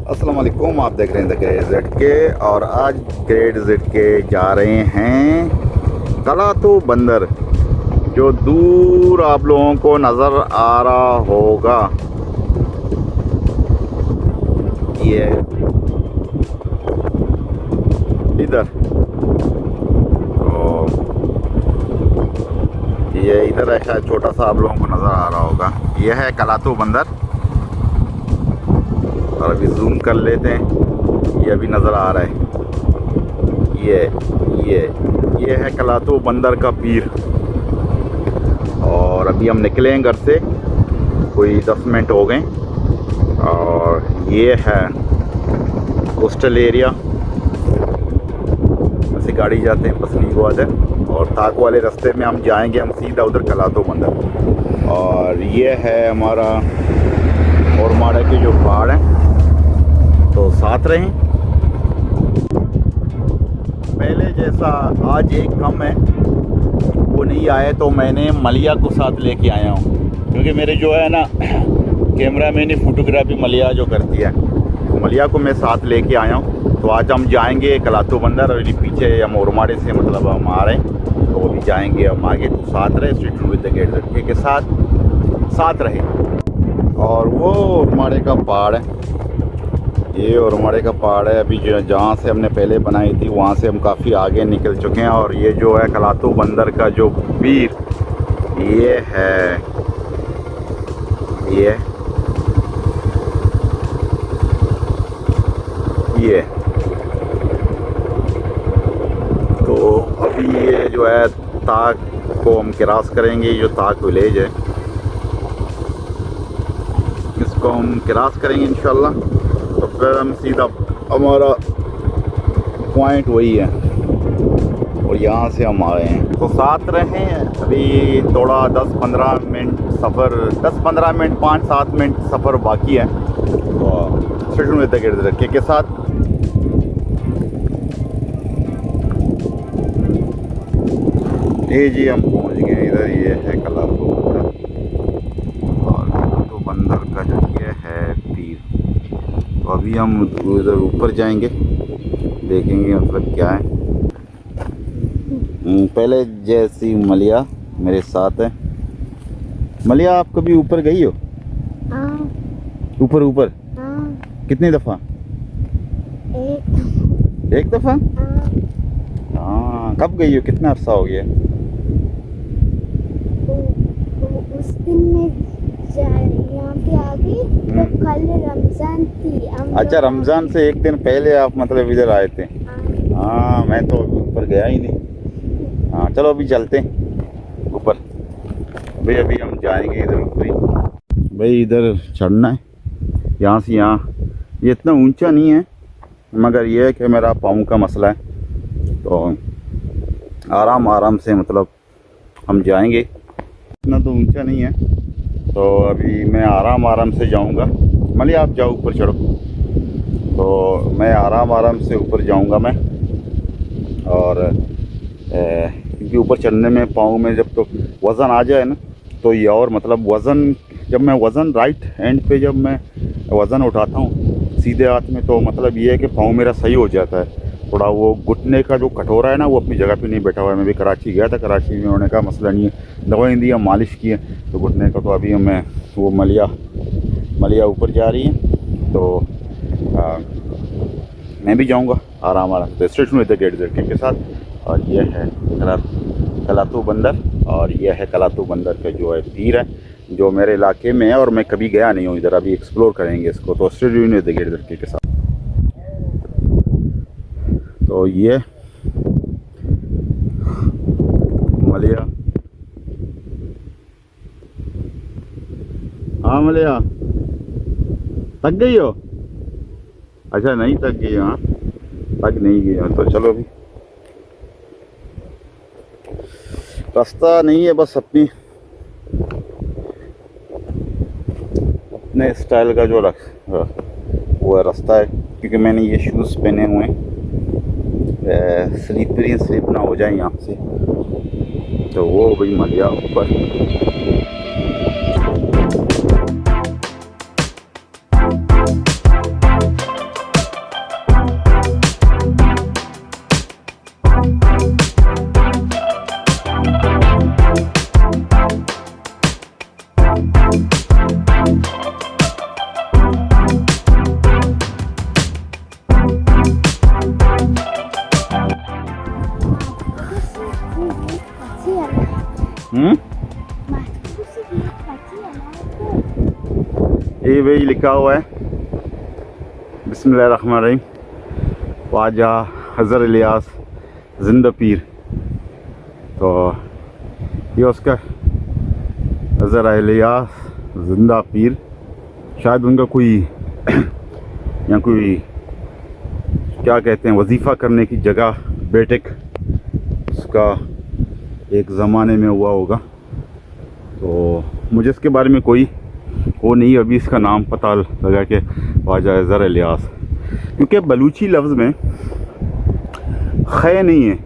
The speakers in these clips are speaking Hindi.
अस्सलाम वालेकुम, आप देख रहे हैं द ग्रेट जेड के। और आज ग्रेट जेड के जा रहे हैं कलातो बंदर, जो दूर आप लोगों को नज़र आ रहा होगा। ये इधर, तो ये इधर है शायद, छोटा सा आप लोगों को नज़र आ रहा होगा। ये है कलातो बंदर। और अभी जूम कर लेते हैं, ये अभी नज़र आ रहा है। ये है कलातो बंदर का पीर। और अभी हम निकले हैं घर से, कोई 10 मिनट हो गए। और ये है कोस्टल एरिया, ऐसे गाड़ी जाते हैं पसली को है। और ताक वाले रास्ते में हम जाएंगे, हम सीधा उधर कलातो बंदर। और ये है हमारा ओरमाड़ा के जो पहाड़ हैं, तो साथ रहें। पहले जैसा आज एक कम है, वो नहीं आए तो मैंने मलिया को साथ लेके आया हूँ, क्योंकि मेरे जो है ना कैमरा मैंने फ़ोटोग्राफी मलिया जो करती है, तो मलिया को मैं साथ लेके आया हूँ। तो आज हम जाएंगे कलातो बंदर, और पीछे हम ओरमाड़े से मतलब हम आ रहे हैं, तो वो भी जाएंगे हम आगे। तो साथ रहे, street with the great Z के साथ रहे। और वो ओरमाड़े का पहाड़ है, ये ओरमाड़े का पहाड़ है। अभी जो जहाँ से हमने पहले बनाई थी वहाँ से हम काफ़ी आगे निकल चुके हैं। और ये जो है कलातो बंदर का जो पीर, ये है, ये तो अभी ये जो है ताक को हम क्रॉस करेंगे। जो ताक विलेज है, इसको हम क्रॉस करेंगे इंशाल्लाह। तो फिर हम सीधा, हमारा पॉइंट वही है, और यहाँ से हम आ रहे हैं। तो साथ रहे हैं। अभी थोड़ा 10-15 मिनट सफ़र, 10-15 मिनट 5-7 मिनट सफ़र बाकी है। तो स्टेशन में तक के साथ ये जी हम पहुँच गए इधर। ये है कलातो बंदर, और कलातो बंदर का जो ये है पीर। तो अभी हम उधर ऊपर जाएंगे, देखेंगे मतलब क्या है। पहले जैसी मलिया मेरे साथ है। मलिया, आप कभी ऊपर गई हो? हाँ। ऊपर हाँ। कितनी दफ़ा? एक दफ़ा। हाँ, कब गई हो? कितना अरसा हो गया? उस दिन में यहाँ पे आ गई तो कल रमज़ान थी। अच्छा, रमज़ान से एक दिन पहले आप मतलब इधर आए थे? हाँ, मैं तो ऊपर गया ही नहीं। हाँ चलो, अभी चलते हैं ऊपर। अभी हम जाएंगे इधर ऊपर। भाई इधर चढ़ना है, यहाँ से यहाँ। ये इतना ऊंचा नहीं है, मगर ये है कि मेरा पाँव का मसला है, तो आराम से मतलब हम जाएंगे। इतना तो ऊंचा नहीं है, तो अभी मैं आराम से जाऊंगा। मलिया, आप जाओ ऊपर चढ़ो, तो मैं आराम से ऊपर जाऊंगा मैं। और क्योंकि ऊपर चढ़ने में पाँव में जब तो वज़न आ जाए ना, तो ये और मतलब वज़न, जब मैं वज़न राइट हैंड पे जब मैं वज़न उठाता हूँ सीधे हाथ में, तो मतलब ये है कि पाँव मेरा सही हो जाता है। थोड़ा वो घुटने का जो कटोरा है ना, वो अपनी जगह पे नहीं बैठा हुआ है। मैं भी कराची गया था, कराची में उन्होंने कहा मसला नहीं है, दवाई दी, मालिश की है तो घुटने का। तो अभी मैं वो मलिया ऊपर जा रही है, तो मैं भी जाऊंगा आराम से station with the great Z के साथ। और ये है कलातो बंदर, और ये है कलातो बंदर का जो है पीर है, जो मेरे इलाके में है, और मैं कभी गया नहीं हूँ इधर। अभी एक्सप्लोर करेंगे इसको, तो station with the great Z के साथ। तो ये मलिया, हाँ मलिया, थक गई हो? अच्छा, नहीं थक गई? हाँ, थक नहीं गई हो तो चलो। अभी रास्ता नहीं है, बस अपने स्टाइल का जो वो रास्ता है, क्योंकि मैंने ये शूज़ पहने हुए हैं, स्लिप ना हो जाए यहाँ से। तो वो भाई मलिया ऊपर। ये वही लिखा हुआ है बिस्मिल्लाहिर्रहमानिर्रहीम ख्वाजा हज़र इलियास जिंदा पीर। तो ये उसका हज़र इलियास जिंदा पीर, शायद उनका कोई या कोई क्या कहते हैं वजीफ़ा करने की जगह बैठक उसका एक ज़माने में हुआ होगा। तो मुझे इसके बारे में कोई वो नहीं, अभी इसका नाम पता लगा कि ख्वाजा हज़र इलियास, क्योंकि बलूची लफ्ज़ में ख़ै नहीं है,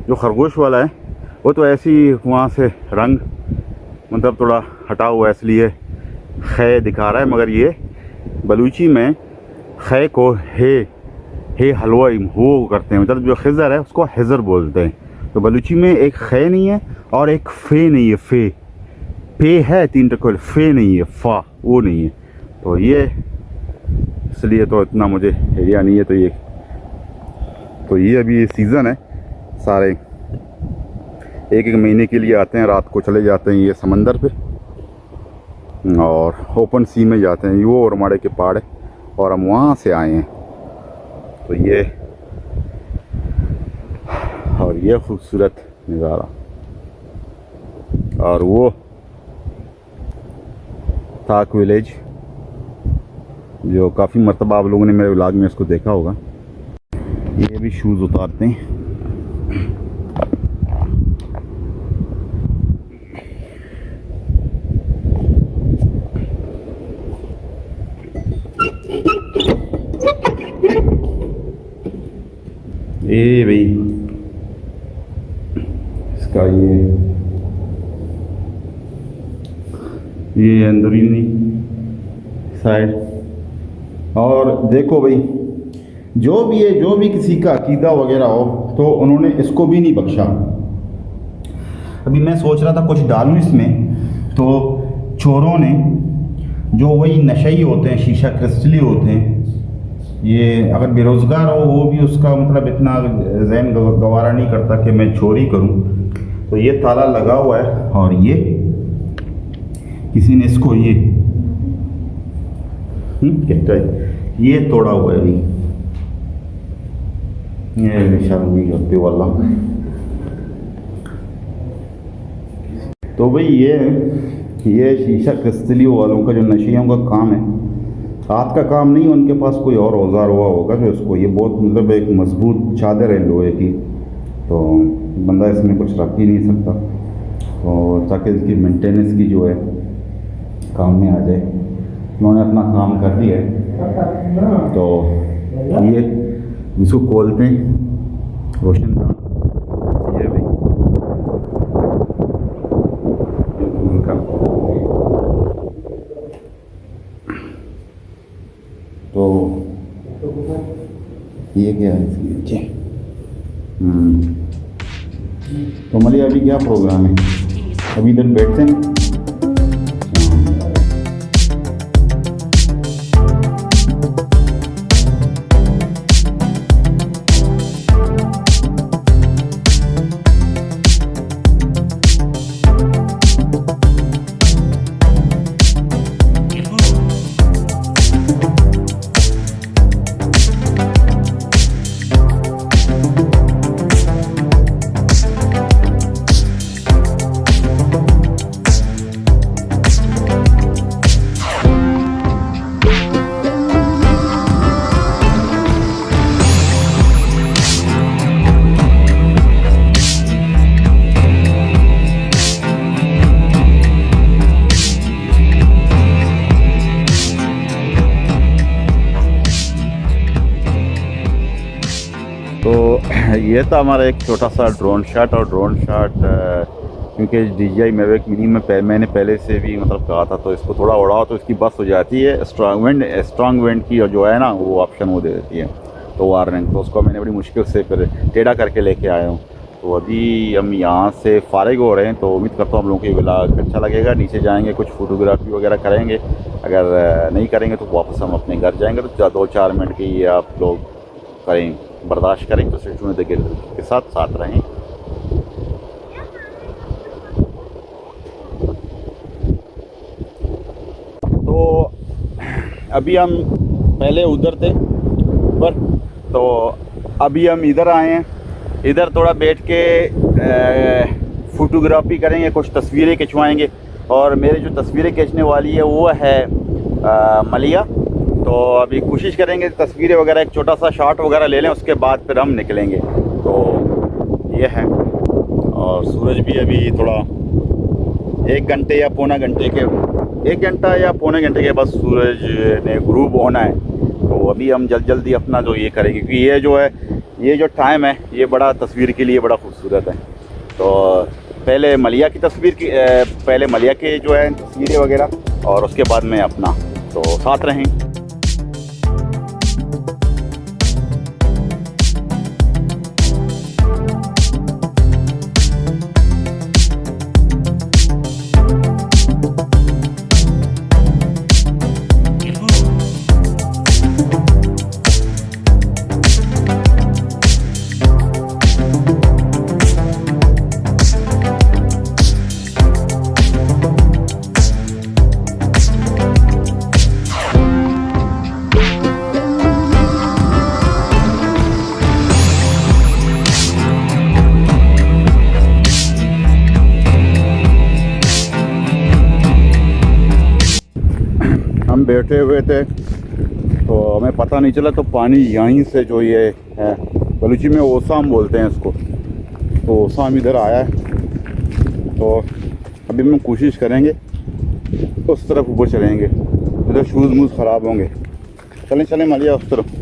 जो खरगोश वाला है वो तो ऐसी वहाँ से रंग मतलब थोड़ा हटा हुआ है इसलिए ख़ै दिखा रहा है, मगर ये बलूची में ख़ै को हे हलवा हो करते हैं, मतलब जो खिज़र है उसको हिज़र बोलते हैं। तो बलूची में एक ख़ै नहीं है और एक फ़े नहीं है, पे है 3 टकोल, फ़े नहीं है, फ़ा वो नहीं है। तो ये इसलिए तो इतना मुझे एरिया नहीं है। तो ये अभी ये सीज़न है, सारे एक महीने के लिए आते हैं, रात को चले जाते हैं ये समंदर पे और ओपन सी में जाते हैं। वो और माड़े के पहाड़ है और हम वहाँ से आए हैं। तो ये और ये खूबसूरत नज़ारा, और वो ताक विलेज जो काफ़ी मरतबा आप लोगों ने मेरे व्लॉग में इसको देखा होगा। ये भी शूज़ उतारते हैं। ये भाई इसका ये अंदरूनी साइड। और देखो भाई जो भी है, जो भी किसी का अकीदा वगैरह हो तो उन्होंने इसको भी नहीं बख्शा। अभी मैं सोच रहा था कुछ डालूं इसमें, तो चोरों ने जो वही नशई होते हैं, शीशा क्रिस्टली होते हैं, ये अगर बेरोज़गार हो वो भी उसका मतलब इतना जहन गवारा नहीं करता कि मैं चोरी करूं। तो ये ताला लगा हुआ है और ये किसी ने इसको कहता है ये तोड़ा हुआ है। ये निशान भी करते वाला। तो भाई ये शीशा क्रिस्टली वालों का जो नशियों का काम है, हाथ का काम नहीं, उनके पास कोई और औजार हुआ होगा जो इसको, ये बहुत मतलब एक मजबूत चादर है लोहे की, तो बंदा इसमें कुछ रख ही नहीं सकता, और ताकि इसकी मेंटेनेंस की जो है काम में आ जाए। उन्होंने अपना काम कर दिया है। तो ये इसको खोलते हैं रोशनदान, ये भाई इनका। तो ये क्या है इसके नीचे? तो हमारी अभी क्या प्रोग्राम है? अभी इधर बैठते हैं। ये था हमारा एक छोटा सा ड्रोन शॉट। और ड्रोन शॉट क्योंकि DJI Mavic Mini में मैंने पहले से भी मतलब कहा था, तो इसको थोड़ा उड़ाओ तो इसकी बस हो जाती है। स्ट्रॉन्ग विंड की जो है ना वो ऑप्शन वो दे देती है, तो वार्निंग। तो उसको मैंने बड़ी मुश्किल से फिर टेढ़ा करके लेके आया हूँ। तो अभी हम यहाँ से फारिग हो रहे हैं, तो उम्मीद करता हूँ आप लोगों को ये व्लॉग अच्छा लगेगा। नीचे जाएंगे, कुछ फोटोग्राफी वगैरह करेंगे, अगर नहीं करेंगे तो वापस हम अपने घर जाएंगे। तो 2-4 मिनट की ये आप लोग करें, बर्दाश्त करें, तो स्टेट के साथ रहें। अभी हम पहले उधर थे ऊपर, तो अभी हम इधर आए हैं। इधर थोड़ा बैठ के फ़ोटोग्राफी करेंगे, कुछ तस्वीरें खिंचवाएंगे। और मेरे जो तस्वीरें खींचने वाली है वो है मलिया। तो अभी कोशिश करेंगे तस्वीरें वगैरह, एक छोटा सा शॉट वगैरह ले लें, उसके बाद फिर हम निकलेंगे। तो ये है। और सूरज भी अभी थोड़ा 1 घंटे या पौना घंटे के 1 घंटा या पौने घंटे के बाद सूरज ने ग्रूब होना है। तो अभी हम जल्दी अपना जो ये करेंगे, क्योंकि ये जो है, ये जो टाइम है ये बड़ा तस्वीर के लिए बड़ा खूबसूरत है। तो पहले मलिया की तस्वीर की पहले मलिया के जो है तस्वीरें वगैरह, और उसके बाद में अपना। तो साथ रहें। हम बैठे हुए थे तो हमें पता नहीं चला, तो पानी यहीं से जो ये है, बलूची में ओसाम बोलते हैं इसको, तो ओसाम इधर आया है। तो अभी हम कोशिश करेंगे उस तरफ ऊपर चलेंगे, इधर शूज़ मूज़ ख़राब होंगे। चलें चलें मलिया उस तरफ।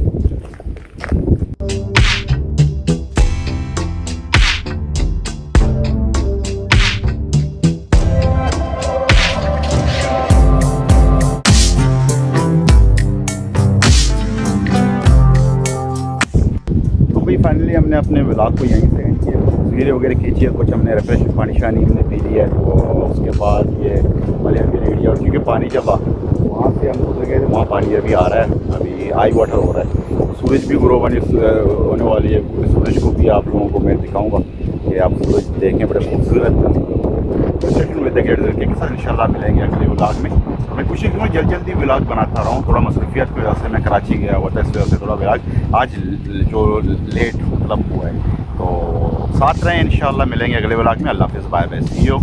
फाइनली हमने अपने व्लॉग को यहीं से एंड किया, तस्वीरें वगैरह खींची है, कुछ हमने रिफ्रेश पानी शानी हमने पी लिया है। तो उसके बाद ये मलिया की रेडी, और क्योंकि पानी जब वहाँ से हम गुजर गए थे, वहाँ पानी अभी आ रहा है, अभी हाई वाटर हो रहा है। सूरज भी ग्रो होने वाली है, सूरज को भी आप लोगों को मैं दिखाऊँगा कि आप सूरज देखें, बड़े खूबसूरत सेशन में देखें के साथ। इंशाल्लाह मिलेंगे अगले व्लॉग में। मैं कोशिश करूँगा जल्दी व्लॉग बनाता रहा हूँ, थोड़ा मसरूफियत की वजह से मैं कराची गया हुआ था, इस वजह से थोड़ा व्लॉग आज जो लेट मतलब हुआ है। तो साथ रहें, इंशाल्लाह मिलेंगे अगले व्लॉग में। अल्लाह हाफ़िज़, बाय बाय, सी यू।